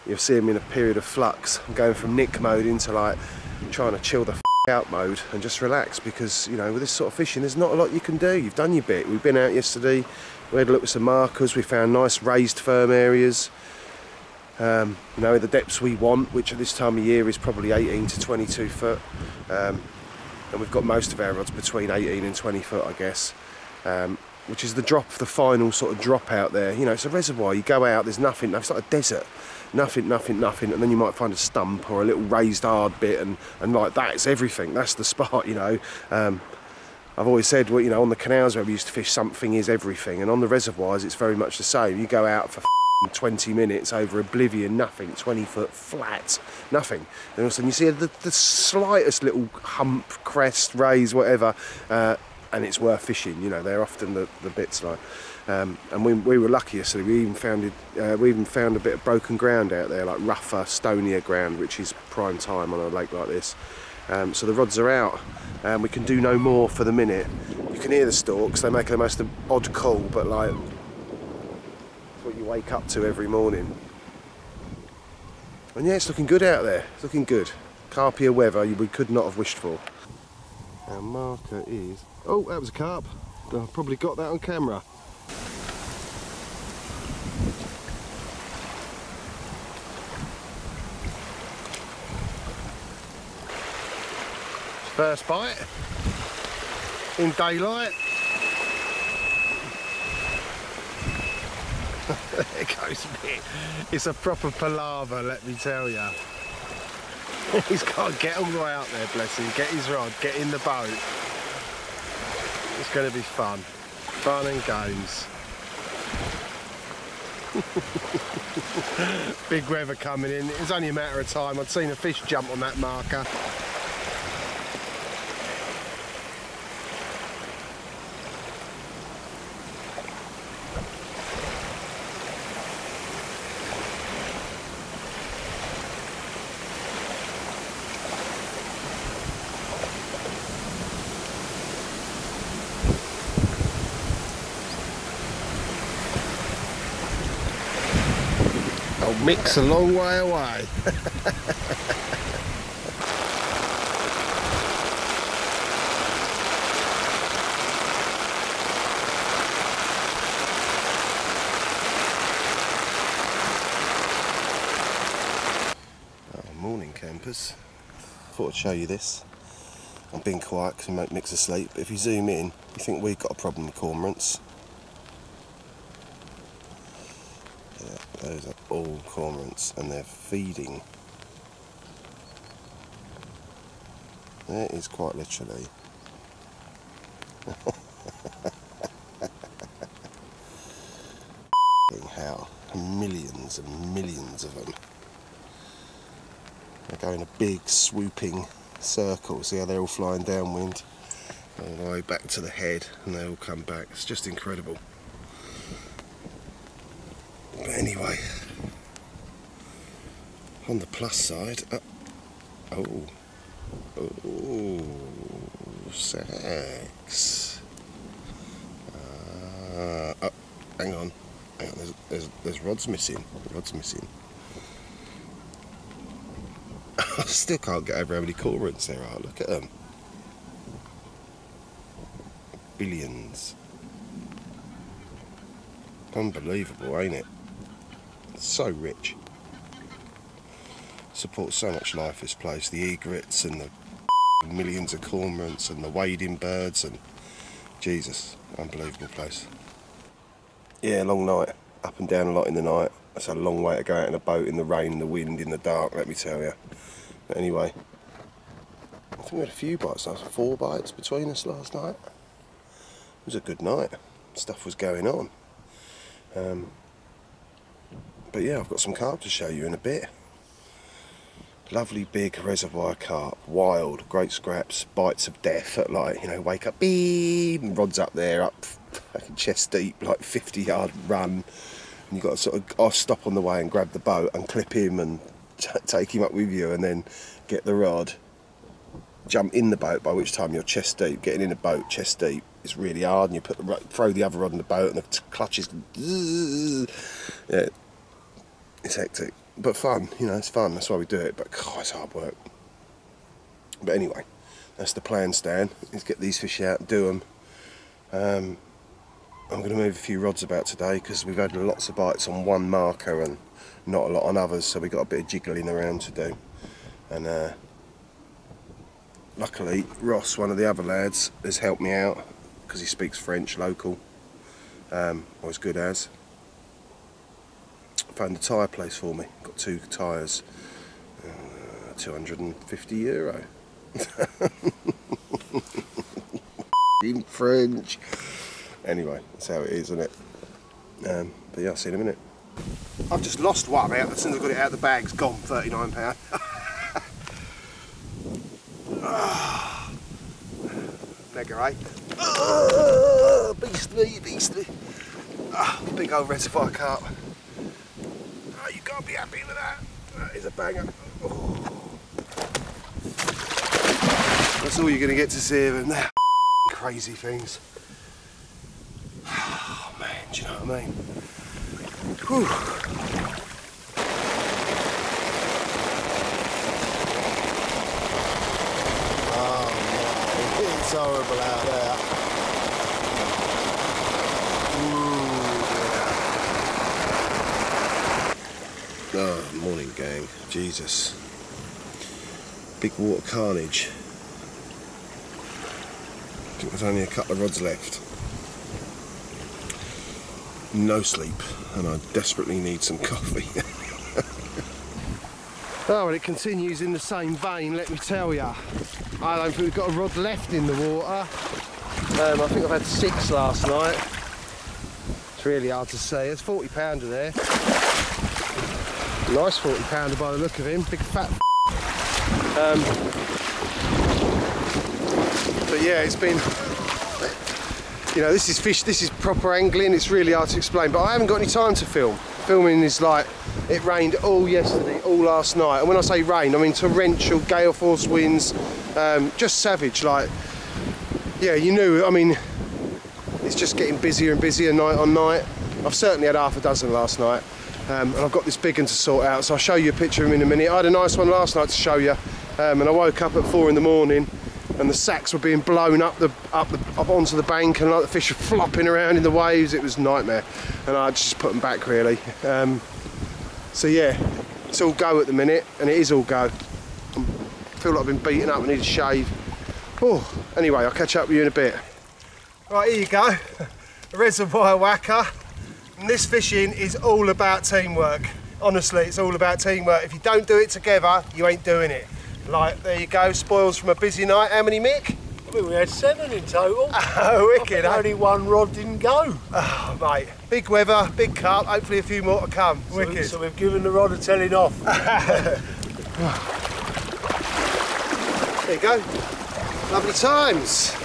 you'll see me in a period of flux. I'm going from Nick mode into, like, trying to chill the f out mode and just relax, because, you know, with this sort of fishing there's not a lot you can do. You've done your bit. We've been out yesterday, we had a look at some markers, we found nice raised firm areas. You know, the depths we want, which at this time of year is probably 18 to 22 foot. And we've got most of our rods between 18 and 20 foot, I guess. Which is the final sort of drop out there. You know, it's a reservoir. You go out, there's nothing. It's like a desert. Nothing, and then you might find a stump or a little raised hard bit, and like that, it's everything. That's the spot, you know. I've always said, well, you know, on the canals where we used to fish, something is everything, and on the reservoirs, it's very much the same. You go out for 20 minutes over oblivion, nothing, 20 foot flat, nothing. And all of a sudden you see the slightest little hump, crest, raise, whatever, and it's worth fishing. You know, they're often the bits like. And we were lucky yesterday. We even found a bit of broken ground out there, like rougher, stonier ground, which is prime time on a lake like this. So the rods are out, and we can do no more for the minute. You can hear the storks. They make the most odd call, but like it's what you wake up to every morning. And yeah, it's looking good out there. It's looking good. Carpier weather we could not have wished for. Our marker is... oh, that was a carp. I've probably got that on camera. First bite in daylight. There goes Mick. It's a proper palaver, let me tell you. He's got to get all the way out there, bless him, get his rod, get in the boat. It's going to be fun. Fun and games. Big weather coming in. It was only a matter of time. I'd seen a fish jump on that marker. Mick's a long way away. Morning campers. Thought I'd show you this. I'm being quiet because Mick's asleep, but if you zoom in, you think we've got a problem with cormorants. Those are all cormorants and they're feeding. There is quite literally. Hell, millions and millions of them. They go in a big swooping circle. See how they're all flying downwind? All the way back to the head and they all come back. It's just incredible. But anyway, on the plus side, oh, sex. Oh, hang on, there's rods missing. I still can't get over how many cormorants there are. Look at them, billions. Unbelievable, ain't it? So rich. Supports so much life, this place. The egrets and the millions of cormorants and the wading birds and Jesus, unbelievable place. Yeah, long night. Up and down a lot in the night. That's a long way to go out in a boat in the rain, the wind, in the dark, let me tell you. But anyway, I think we had a few bites. 4 bites between us last night. It was a good night. Stuff was going on. But yeah, I've got some carp to show you in a bit. Lovely big reservoir carp, wild, great scraps, bites of death at like, you know, wake up, beep, and rods up there, up fucking chest deep, like 50-yard run. And you've got to sort of, I'll stop on the way and grab the boat and clip him and take him up with you and then get the rod, jump in the boat, by which time you're chest deep. Getting in a boat chest deep is really hard, and you put the throw the other rod in the boat and the clutches, yeah, it's hectic, but fun, you know, it's fun, that's why we do it, but God, it's hard work. But anyway, that's the plan, Stan, is get these fish out, do them. I'm going to move a few rods about today because we've had lots of bites on one marker and not a lot on others, so we've got a bit of jiggling around to do. And luckily Ross, one of the other lads, has helped me out because he speaks French, local, or as good as. Found a tyre place for me, got 2 tyres, €250. In French. Anyway, that's how it is, isn't it? But yeah, I'll see you in a minute. I've just lost one out. As soon as I got it out of the bag, it's gone, £39. Mega, eh? Beastly. Big old reservoir carp. Oh, you can't be happy with that. That is a banger. Oh. That's all you're going to get to see of them. They're crazy things. Oh man, do you know what I mean? Whew. Oh man, it's horrible out there. Ooh, yeah. Oh, morning gang, Jesus. Big water carnage. I think there's only a couple of rods left. No sleep, and I desperately need some coffee. Oh, well, it continues in the same vein, let me tell you. I don't think we've got a rod left in the water. I think I've had 6 last night. It's really hard to see. It's 40 pounder there. Nice 40 pounder by the look of him. Big fat but yeah, it's been, you know, this is fish, this is proper angling. It's really hard to explain, but I haven't got any time to film. Filming is like, it rained all yesterday, all last night, and when I say rain, I mean torrential, gale force winds, just savage. Like, yeah, you knew, I mean, it's just getting busier and busier night on night. I've certainly had half a dozen last night, and I've got this big one to sort out, so I'll show you a picture of him in a minute. I had a nice one last night to show you, and I woke up at 4 in the morning and the sacks were being blown up onto the bank, and like the fish were flopping around in the waves. It was a nightmare, and I just put them back really. So yeah, it's all go at the minute, and it is all go. I feel like I've been beaten up, I need a shave. Oh, anyway, I'll catch up with you in a bit. Right, here you go, a reservoir whacker. And this fishing is all about teamwork. Honestly, it's all about teamwork. If you don't do it together, you ain't doing it. Like, there you go, spoils from a busy night. How many, Mick? I mean, we had 7 in total. Oh, wicked. Only one rod didn't go. Oh, mate. Big weather, big carp, hopefully a few more to come. Wicked. So we've given the rod a telling off. There you go. Lovely times.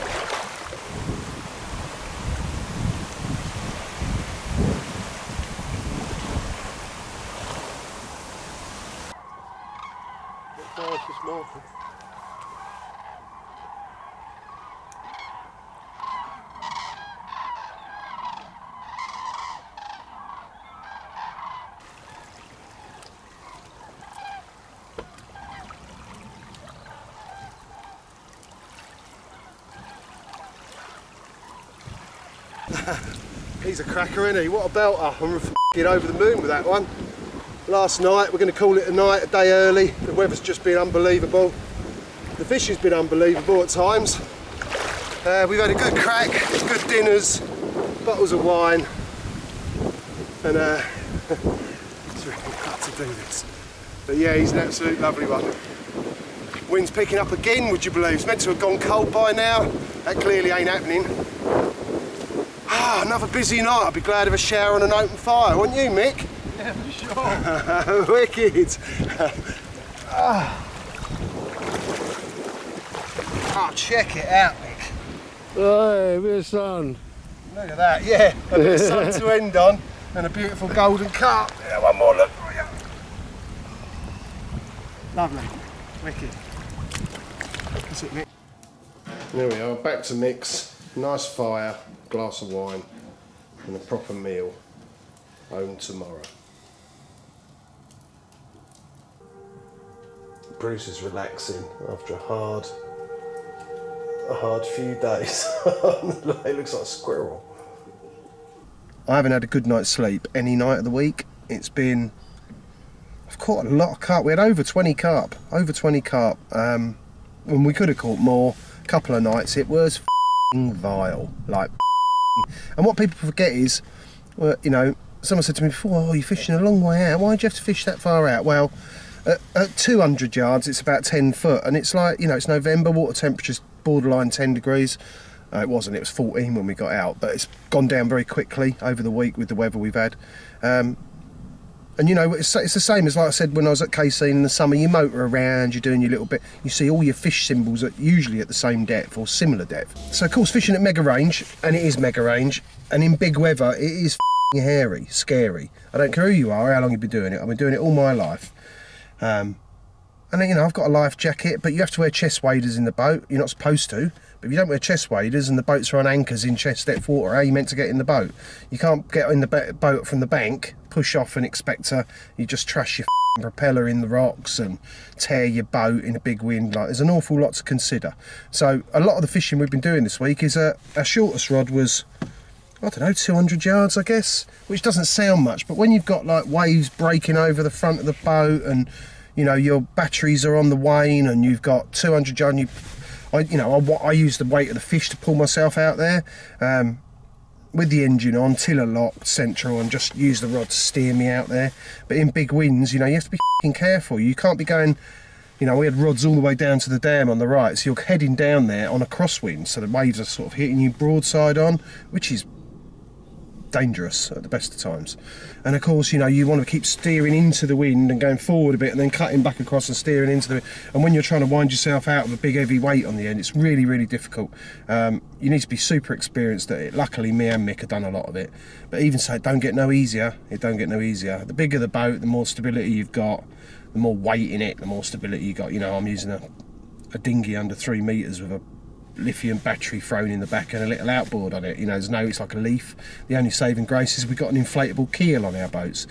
He's a cracker, isn't he? What a belter. I'm f***ing over the moon with that one. Last night, we're going to call it a night, a day early. The weather's just been unbelievable. The fishing's been unbelievable at times. We've had a good crack, good dinners, bottles of wine, and it's really hard to do this. But yeah, he's an absolute lovely one. Wind's picking up again, would you believe? It's meant to have gone cold by now. That clearly ain't happening. Ah, another busy night. I'd be glad of a shower and an open fire, wouldn't you, Mick? Yeah, for sure. Wicked. Oh, check it out, Mick. Hey, a bit of sun. Look at that, yeah. A bit of sun to end on, and a beautiful golden carp. Yeah, one more look for you. Lovely. Wicked. That's it, Mick. There we are, back to Mick's. Nice fire, glass of wine, and a proper meal. Home tomorrow. Bruce is relaxing after a hard few days. It looks like a squirrel. I haven't had a good night's sleep any night of the week. It's been, I've caught a lot of carp. We had over 20 carp, and we could have caught more. A couple of nights. It was vile, like, and what people forget is, well, you know, someone said to me before, oh, you're fishing a long way out, why do you have to fish that far out? Well, at 200 yards it's about 10 foot, and it's like, you know, it's November, water temperature's borderline 10 degrees. It wasn't, it was 14 when we got out, but it's gone down very quickly over the week with the weather we've had. And you know, it's the same as, like I said, when I was at KC in the summer. You motor around, you're doing your little bit, you see all your fish symbols usually at the same depth or similar depth. So of course fishing at mega range, and it is mega range, and in big weather it is hairy, scary. I don't care who you are, how long you've been doing it. I've been doing it all my life. And then, you know, I've got a life jacket, but you have to wear chest waders in the boat. You're not supposed to, but if you don't wear chest waders and the boats are on anchors in chest depth water, how are you meant to get in the boat? You can't get in the boat from the bank, push off and expect you just trash your propeller in the rocks and tear your boat in a big wind. Like, there's an awful lot to consider. So a lot of the fishing we've been doing this week is our shortest rod was, I don't know, 200 yards, I guess, which doesn't sound much, but when you've got like waves breaking over the front of the boat, and you know your batteries are on the wane, and you've got 200 yards, and I use the weight of the fish to pull myself out there, with the engine on, tiller locked, central, and just use the rod to steer me out there. But in big winds, you know, you have to be careful. You can't be going, you know, we had rods all the way down to the dam on the right, so you're heading down there on a crosswind, so the waves are sort of hitting you broadside on, which is dangerous at the best of times. And of course, you know, you want to keep steering into the wind and going forward a bit and then cutting back across and steering into the, and when you're trying to wind yourself out of a big heavy weight on the end, it's really, really difficult. You need to be super experienced at it. Luckily, me and Mick have done a lot of it. But even so, it don't get no easier. It don't get no easier. The bigger the boat, the more stability you've got, the more weight in it, the more stability you got. You know, I'm using a dinghy under 3 metres with a lithium battery thrown in the back and a little outboard on it. You know, it's like a leaf. The only saving grace is we've got an inflatable keel on our boats,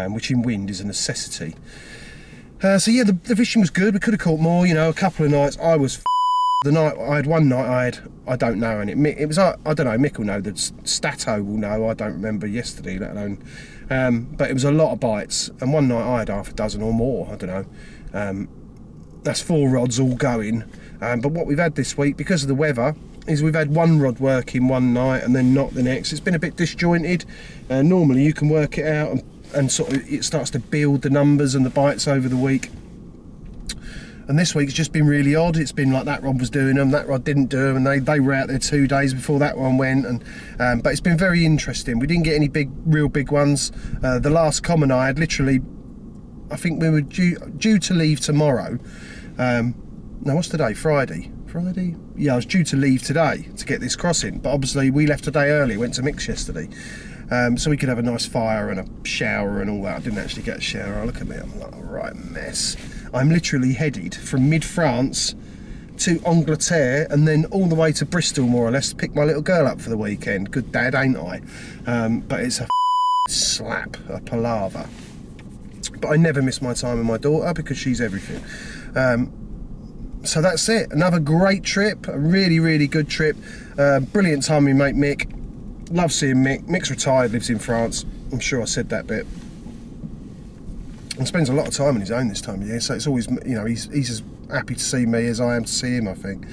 which in wind is a necessity. So yeah, the fishing was good. We could have caught more. You know, a couple of nights I was the night I had one night I don't know, and it was I don't know, Mick will know, the Stato will know, I don't remember yesterday, let alone, but it was a lot of bites, and one night I had half a dozen or more, I don't know. That's 4 rods all going, but what we've had this week, because of the weather, is we've had one rod working one night and then not the next. It's been a bit disjointed. Normally you can work it out and sort of it starts to build the numbers and the bites over the week. And this week it's just been really odd. It's been like that rod was doing them, that rod didn't do them, and they were out there 2 days before that one went. And but it's been very interesting. We didn't get any real big ones. The last common I had, literally, I think we were due to leave tomorrow. No, what's today? Friday? Yeah, I was due to leave today to get this crossing, but obviously we left a day early, went to Mick's yesterday. So we could have a nice fire and a shower and all that. I didn't actually get a shower. Look at me, I'm like a right mess. I'm literally headed from mid-France to Angleterre and then all the way to Bristol, more or less, to pick my little girl up for the weekend. Good dad, ain't I? But it's a slap, a palaver. But I never miss my time with my daughter because she's everything. So that's it. Another great trip, a really, really good trip. Brilliant time with mate Mick. Love seeing Mick. Mick's retired, lives in France. I'm sure I said that bit. And spends a lot of time on his own this time of year, so it's always, you know, he's as happy to see me as I am to see him, I think.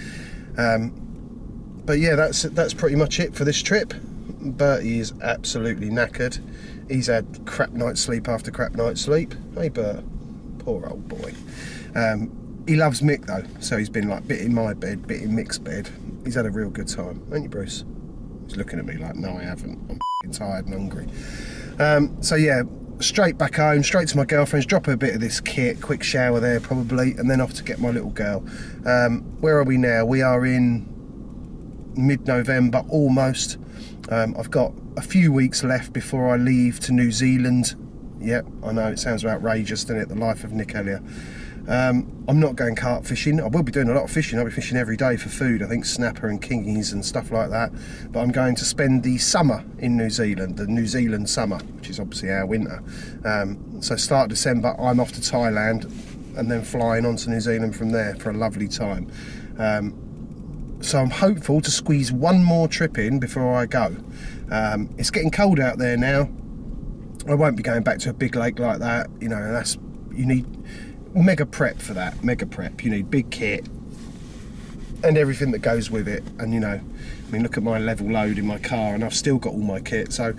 But yeah, that's pretty much it for this trip. Bertie is absolutely knackered. He's had crap night's sleep after crap night's sleep. Hey Bert, poor old boy. He loves Mick though, so he's been like bit in my bed, bit in Mick's bed. He's had a real good time, ain't you, Bruce? He's looking at me like, no I haven't, I'm f***ing tired and hungry. So yeah, straight back home, straight to my girlfriend's, drop her a bit of this kit, quick shower there probably, and then off to get my little girl. Where are we now? We are in mid-November almost. I've got a few weeks left before I leave to New Zealand. Yep, I know it sounds outrageous, doesn't it? The life of Nick Helleur. I'm not going carp fishing. I will be doing a lot of fishing. I'll be fishing every day for food, I think snapper and kingies and stuff like that. But I'm going to spend the summer in New Zealand, the New Zealand summer, which is obviously our winter. So start December, I'm off to Thailand and then flying on to New Zealand from there for a lovely time. So I'm hopeful to squeeze one more trip in before I go. It's getting cold out there now. I won't be going back to a big lake like that, you know, and you need mega prep for that, mega prep. You need big kit and everything that goes with it. And you know, I mean, look at my level load in my car and I've still got all my kit. So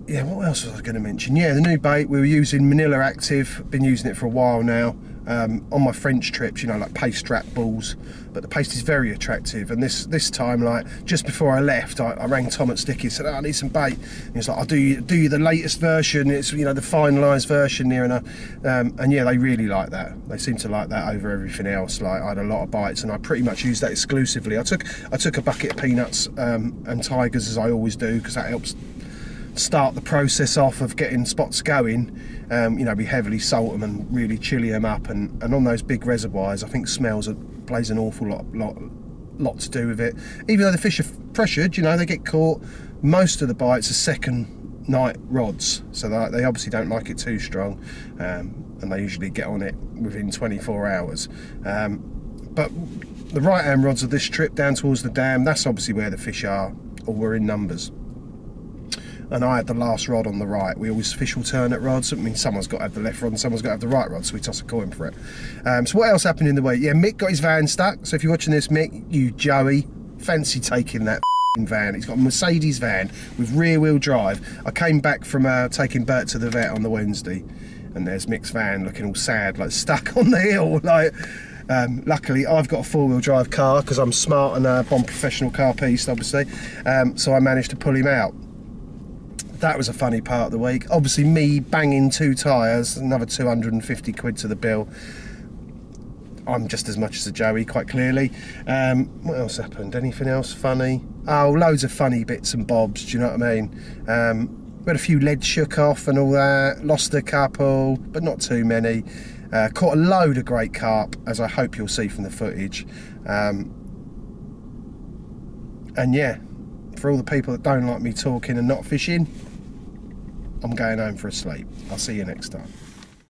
yeah, what else was I going to mention? Yeah, the new bait, we were using Manila Active, been using it for a while now. On my French trips, you know, like paste strap balls, but the paste is very attractive. And this time, like just before I left, I rang Tom at Sticky and said, oh, I need some bait. And he was like, I'll do you the latest version. It's, you know, the finalised version near enough. And yeah, they really like that. They seem to like that over everything else. Like I had a lot of bites, and I pretty much used that exclusively. I took a bucket of peanuts and tigers, as I always do, because that helps start the process off of getting spots going. You know, we heavily salt them and really chilly them up, and on those big reservoirs I think smells plays an awful lot to do with it. Even though the fish are pressured, you know, they get caught. Most of the bites are second night rods, so they obviously don't like it too strong, and they usually get on it within 24 hours. But the right hand rods of this trip down towards the dam, that's obviously where the fish are, or were in numbers. And I had the last rod on the right. We always fish alternate rods. I mean, someone's got to have the left rod and someone's got to have the right rod, so we toss a coin for it. So what else happened in the week? Yeah, Mick got his van stuck. So if you're watching this, Mick, you Joey, fancy taking that van. He's got a Mercedes van with rear wheel drive. I came back from taking Bert to the vet on the Wednesday, and there's Mick's van looking all sad, like stuck on the hill. Like, Luckily, I've got a four-wheel drive car because I'm smart and I'm professional carpiste, obviously. So I managed to pull him out. That was a funny part of the week. Obviously, me banging 2 tyres, another 250 quid to the bill. I'm just as much as a Joey, quite clearly. What else happened? Anything else funny? Oh, loads of funny bits and bobs, do you know what I mean? We had a few leads shook off and all that. Lost a couple, but not too many. Caught a load of great carp, as I hope you'll see from the footage. And yeah, for all the people that don't like me talking and not fishing, I'm going home for a sleep. I'll see you next time.